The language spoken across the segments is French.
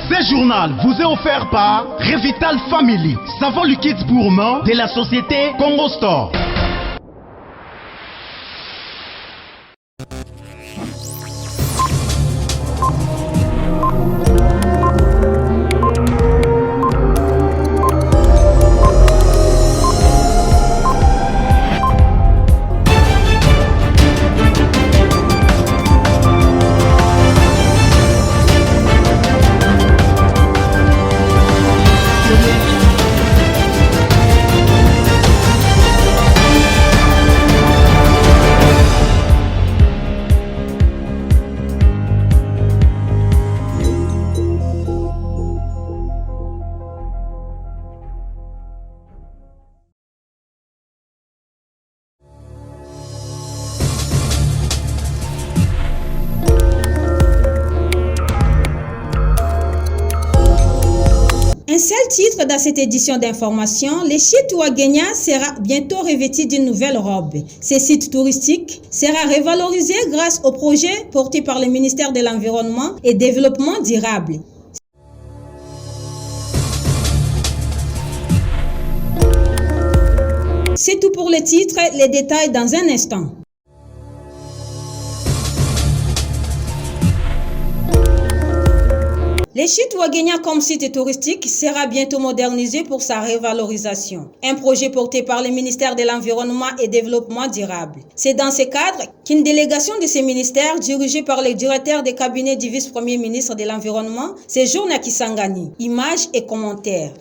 Ce journal vous est offert par Revital Family, savon liquide pour main de la société Congo Store. Un seul titre dans cette édition d'information, le site Ouagenia sera bientôt revêtu d'une nouvelle robe. Ce site touristique sera revalorisé grâce au projet porté par le ministère de l'Environnement et Développement durable. C'est tout pour le titre, les détails dans un instant. Le site Ouagenia comme site touristique sera bientôt modernisé pour sa revalorisation. Un projet porté par le ministère de l'Environnement et Développement durable. C'est dans ce cadre qu'une délégation de ce ministère, dirigée par le directeur de cabinet du vice-premier ministre de l'Environnement, séjourne à Kisangani. Images et commentaires.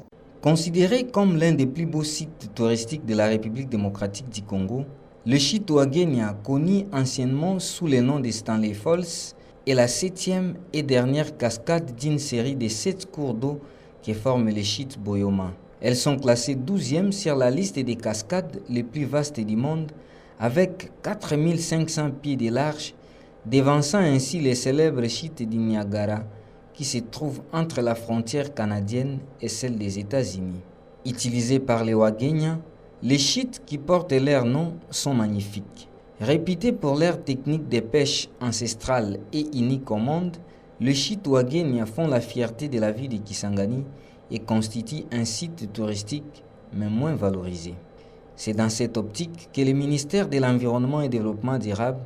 Considéré comme l'un des plus beaux sites touristiques de la République démocratique du Congo, le site Ouagenia, connu anciennement sous le nom de Stanley Falls, est la 7e et dernière cascade d'une série de 7 cours d'eau qui forment le site Boyoma. Elles sont classées 12e sur la liste des cascades les plus vastes du monde, avec 4500 pieds de large, devançant ainsi le célèbre site du Niagara, qui se trouve entre la frontière canadienne et celle des États-Unis. Utilisés par les Ouagenia, les sites qui portent leur nom sont magnifiques. Réputé pour leur technique de pêche ancestrale et unique au monde, les sites Ouagenia font la fierté de la ville de Kisangani et constituent un site touristique mais moins valorisé. C'est dans cette optique que le ministère de l'Environnement et Développement durable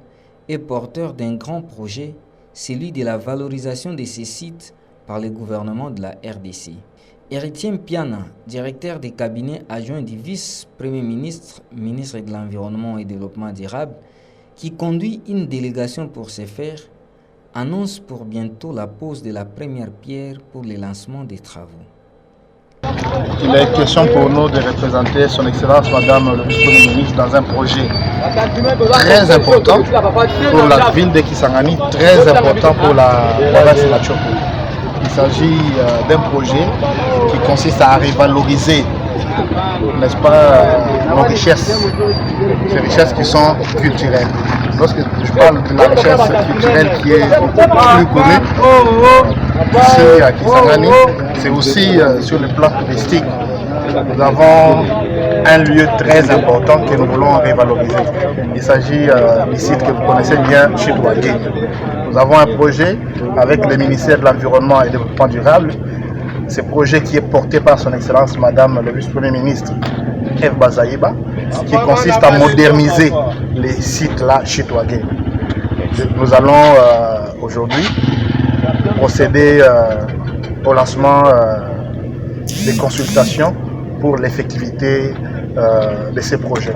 est porteur d'un grand projet, celui de la valorisation de ces sites par le gouvernement de la RDC. Héritier Piana, directeur des cabinets adjoint du vice-premier ministre, ministre de l'Environnement et Développement durable, qui conduit une délégation pour ce faire, annonce pour bientôt la pose de la première pierre pour le lancement des travaux. Il est question pour nous de représenter son Excellence Madame le vice-premier ministre dans un projet très important pour la ville de Kisangani, très important pour la province de la Tchoko. Il s'agit d'un projet qui consiste à revaloriser, n'est-ce pas, nos richesses, ces richesses qui sont culturelles. Lorsque je parle de la richesse culturelle qui est beaucoup plus connue ici à Kisangani, c'est aussi sur le plan touristique. Nous avons un lieu très important que nous voulons revaloriser. Il s'agit du site que vous connaissez bien, chez Ouagenia. Nous avons un projet avec le ministère de l'Environnement et du Développement durable. Ce projet qui est porté par son Excellence Madame le vice-premier ministre Eve Bazaïba, qui consiste à moderniser les sites là chez Ouagenia. Nous allons aujourd'hui procéder au lancement des consultations pour l'effectivité de ces projets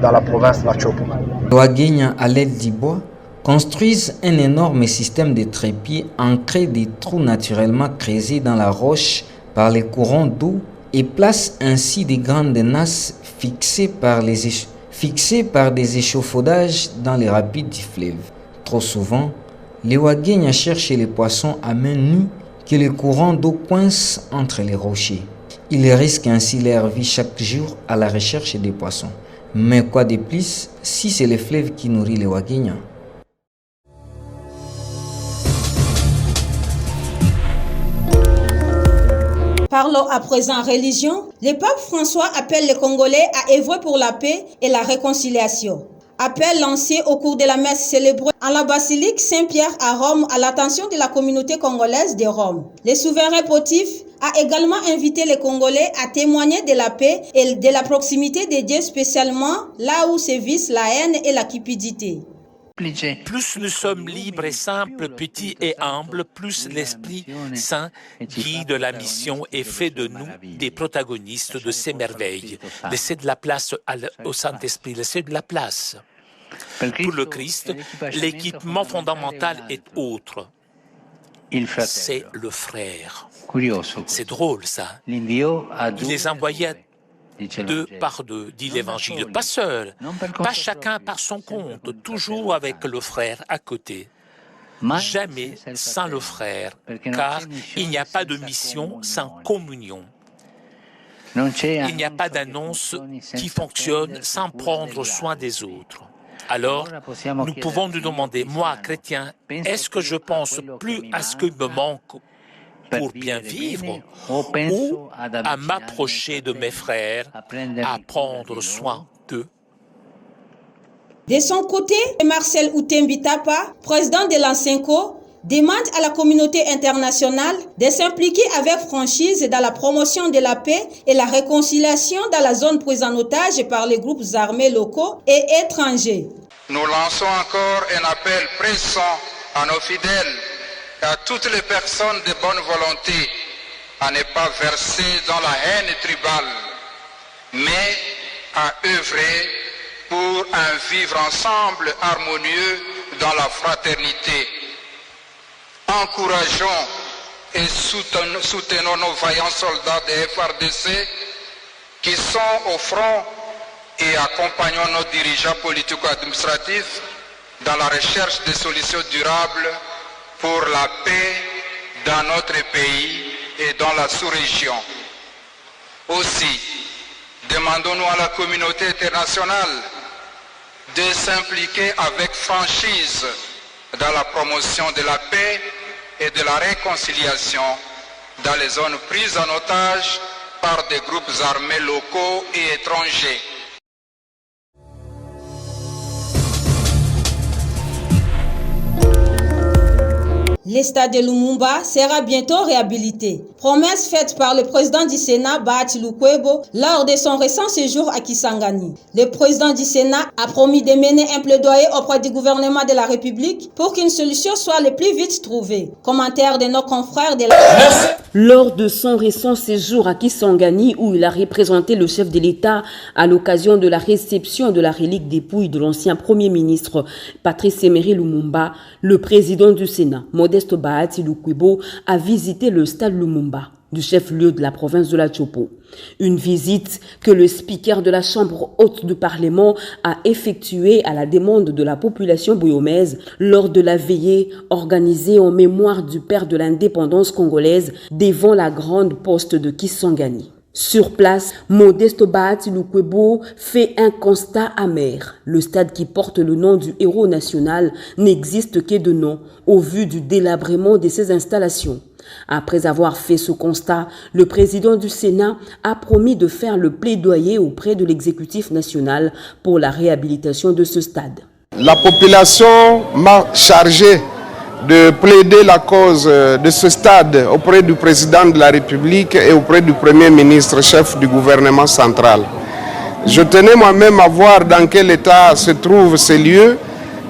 dans la province de la Tchoko. Ouagenia, à l'aide du bois, construisent un énorme système de trépieds ancrés des trous naturellement creusés dans la roche par les courants d'eau et placent ainsi des grandes nasses fixées par des échafaudages dans les rapides du fleuve. Trop souvent, les Ouagenia cherchent les poissons à main nue que les courants d'eau coincent entre les rochers. Ils risquent ainsi leur vie chaque jour à la recherche des poissons. Mais quoi de plus si c'est le fleuve qui nourrit les Ouagenia? Parlons à présent religion. Le pape François appelle les Congolais à œuvrer pour la paix et la réconciliation. Appel lancé au cours de la messe célébrée en la basilique Saint-Pierre à Rome à l'attention de la communauté congolaise de Rome. Le souverain pontife a également invité les Congolais à témoigner de la paix et de la proximité de Dieu, spécialement là où sévissent la haine et la cupidité. Plus nous sommes libres et simples, petits et humbles, plus l'Esprit Saint guide la mission et fait de nous des protagonistes de ces merveilles. Laissez de la place au Saint-Esprit, laissez de la place. Pour le Christ, l'équipement fondamental est autre. C'est le frère. C'est drôle ça. Il les envoyait deux par deux, dit l'Évangile, pas seul, pas chacun par son compte, toujours avec le frère à côté. Jamais sans le frère, car il n'y a pas de mission sans communion. Il n'y a pas d'annonce qui fonctionne sans prendre soin des autres. Alors, nous pouvons nous demander, moi, chrétien, est-ce que je pense plus à ce qui me manque pour bien vivre ou à m'approcher de mes frères, à prendre soin d'eux? De son côté, Marcel Outembi Tapa, président de l'Ansenco, demande à la communauté internationale de s'impliquer avec franchise dans la promotion de la paix et la réconciliation dans la zone prise en otage par les groupes armés locaux et étrangers. Nous lançons encore un appel pressant à nos fidèles et à toutes les personnes de bonne volonté à ne pas verser dans la haine tribale, mais à œuvrer pour un vivre ensemble harmonieux dans la fraternité. Encourageons et soutenons nos vaillants soldats des FARDC qui sont au front et accompagnons nos dirigeants politico-administratifs dans la recherche de solutions durables pour la paix dans notre pays et dans la sous-région. Aussi, demandons-nous à la communauté internationale de s'impliquer avec franchise dans la promotion de la paix et de la réconciliation dans les zones prises en otage par des groupes armés locaux et étrangers. Le stade de Lumumba sera bientôt réhabilité. Promesse faite par le président du Sénat, Bahati Lukwebo, lors de son récent séjour à Kisangani. Le président du Sénat a promis de mener un plaidoyer auprès du gouvernement de la République pour qu'une solution soit le plus vite trouvée. Commentaire de nos confrères de la... Lors de son récent séjour à Kisangani, où il a représenté le chef de l'État à l'occasion de la réception de la relique dépouille de l'ancien Premier ministre Patrice Emery Lumumba, le président du Sénat, Modeste Bahati Lukwebo, a visité le stade Lumumba du chef-lieu de la province de la Chopo. Une visite que le speaker de la Chambre haute du Parlement a effectuée à la demande de la population bouyomaise lors de la veillée organisée en mémoire du père de l'indépendance congolaise devant la grande poste de Kisangani. Sur place, Modeste Bahati Lukwebo fait un constat amer. Le stade qui porte le nom du héros national n'existe que de nom au vu du délabrement de ses installations. Après avoir fait ce constat, le président du Sénat a promis de faire le plaidoyer auprès de l'exécutif national pour la réhabilitation de ce stade. La population m'a chargé de plaider la cause de ce stade auprès du président de la République et auprès du Premier ministre, chef du gouvernement central. Je tenais moi-même à voir dans quel état se trouvent ces lieux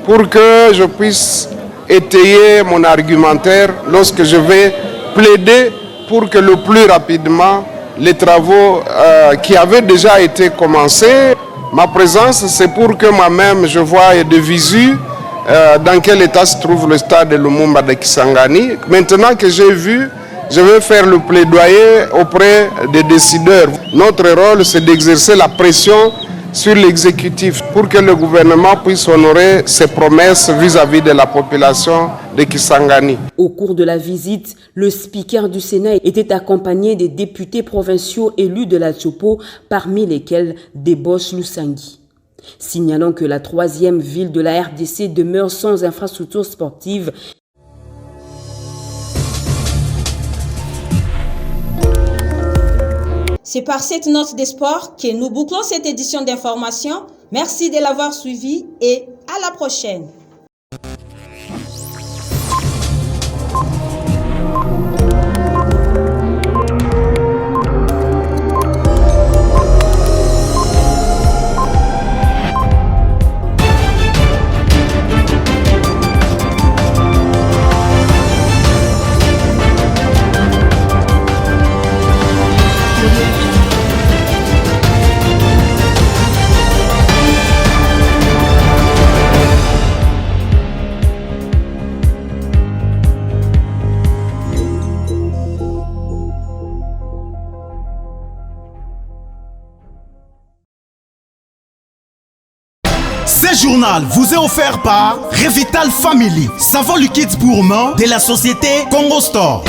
pour que je puisse étayer mon argumentaire lorsque je vais plaider pour que le plus rapidement les travaux qui avaient déjà été commencés. Ma présence, c'est pour que moi-même je voie de visu dans quel état se trouve le stade de Lumumba de Kisangani. Maintenant que j'ai vu, je vais faire le plaidoyer auprès des décideurs. Notre rôle, c'est d'exercer la pression sur l'exécutif pour que le gouvernement puisse honorer ses promesses vis-à-vis de la population de Kisangani. Au cours de la visite, le speaker du Sénat était accompagné des députés provinciaux élus de la Chopo, parmi lesquels Deboche Lusangi. Signalant que la troisième ville de la RDC demeure sans infrastructure sportive. C'est par cette note de sport que nous bouclons cette édition d'information. Merci de l'avoir suivi et à la prochaine. Ce journal vous est offert par Revital Family, savon liquide gourmand de la société Congo Store.